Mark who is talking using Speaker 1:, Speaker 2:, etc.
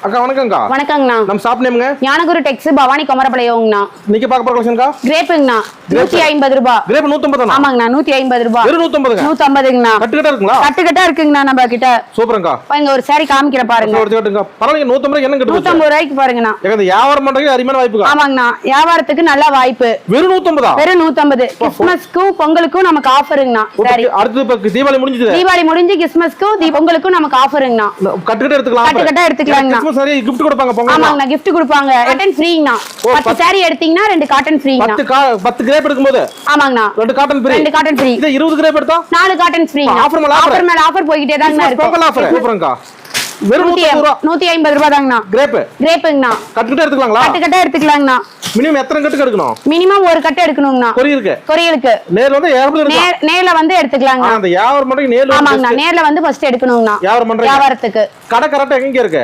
Speaker 1: அக்கா வணக்கம்க்கா.
Speaker 2: வணக்கங்கண்ணா.
Speaker 1: நம்ம ஷாப் நேம்ங்க?
Speaker 2: ஞானகுரு டெக்ஸ், பவானி கொமரபாளையம்ங்கண்ணா.
Speaker 1: நீங்க பார்க்க போற கலெக்ஷன்க்கா?
Speaker 2: கிரேப்புங்கண்ணா. 150 ரூபாய்.
Speaker 1: கிரேப் 150 தானா?
Speaker 2: ஆமாங்கண்ணா, 150 ரூபாய்.
Speaker 1: வெறும் 150ங்க?
Speaker 2: 150ங்கண்ணா.
Speaker 1: கட்டுக்கட்டா இருக்குங்களா?
Speaker 2: கட்டுக்கட்டா இருக்குங்கண்ணா நம்ம கிட்ட.
Speaker 1: சூப்பர்ங்கா.
Speaker 2: இங்க ஒரு saree காமிக்கிற பாருங்க.
Speaker 1: கட்டுங்க. பரவாயில்லைங்க, 150 என்ன கட்டு?
Speaker 2: 150 ரூபாய்க்கு பாருங்கண்ணா.
Speaker 1: ஏங்க இந்த வியாபாரம் பண்றதுக்கு அருமையான வாய்ப்புக்கா.
Speaker 2: ஆமாங்கண்ணா, வியாபாரத்துக்கு நல்ல வாய்ப்பு.
Speaker 1: வெறும் 150 ஆ?
Speaker 2: வெறும் 150. கிறிஸ்மஸ்க்கும் பொங்கலுக்கும் நமக்கு ஆஃபருங்கண்ணா. சரி,
Speaker 1: அடுத்து இப்ப தீபாவளி முடிஞ்சது.
Speaker 2: தீபாவளி முடிஞ்சு கிறிஸ்மஸ்க்கும் பொங்கலுக்கும் நமக்கு ஆஃபருங்கண்ணா.
Speaker 1: கட்டுக்கட்டா எடுத்துக்கலாம்.
Speaker 2: கட்டுக்கட்டா எடுத்துக்கலாங்கண்ணா.
Speaker 1: கிறிஸ்மஸ் saree gift கொடுப்பாங்க பொங்கல்.
Speaker 2: ஆமாங்கண்ணா, gift கொடுப்பாங்க. காட்டன் ஃப்ரீங்கண்ணா. 10 saree எடுத்தீங்கன்னா 2 காட்டன் ஃப்ரீங்கண்ணா.
Speaker 1: 10 கிரேப் எடுக்கும்போது
Speaker 2: ஆமாங்கண்ணா
Speaker 1: 2 காட்டன் ஃப்ரீ.
Speaker 2: 2 cotton free.
Speaker 1: இது 20 கிரேப் எடுத்தா
Speaker 2: 4 காட்டன் ஃப்ரீங்கண்ணா. ஆஃபர் மேல ஆஃபர் போயிட்டே தாங்கண்ணா இருக்கு.
Speaker 1: பொங்கல் ஆஃபர். சூப்பர்ங்கா. வெறும்
Speaker 2: 150 ரூபாய் தாங்கண்ணா. கிரேப்புங்கண்ணா.
Speaker 1: கட்டுக்கட்டா எடுத்துக்கலாங்களா?
Speaker 2: கட்டுக்கட்டா எடுத்துக்கலாங்கண்ணா.
Speaker 1: மினிமம் எத்தனை கட்டு எடுக்கணும்?
Speaker 2: மினிமம் ஒரு கட்டு எடுக்கணும்ண்ணா. கொரியருக்கு
Speaker 1: நேர்ல வந்து ஏர்ல எடுக்கலாம்.
Speaker 2: நேர்ல வந்து எடுத்துக்கலாங்க.
Speaker 1: அந்த வியாபாரம் மட்டும் நேர்ல.
Speaker 2: ஆமாங்கண்ணா, நேர்ல வந்து ஃபர்ஸ்ட் எடுக்கணும்ண்ணா.
Speaker 1: வியாபாரம் பண்றீங்க.
Speaker 2: வியாபாரத்துக்கு
Speaker 1: கடை கரெக்ட்டா எங்க இருக்கு?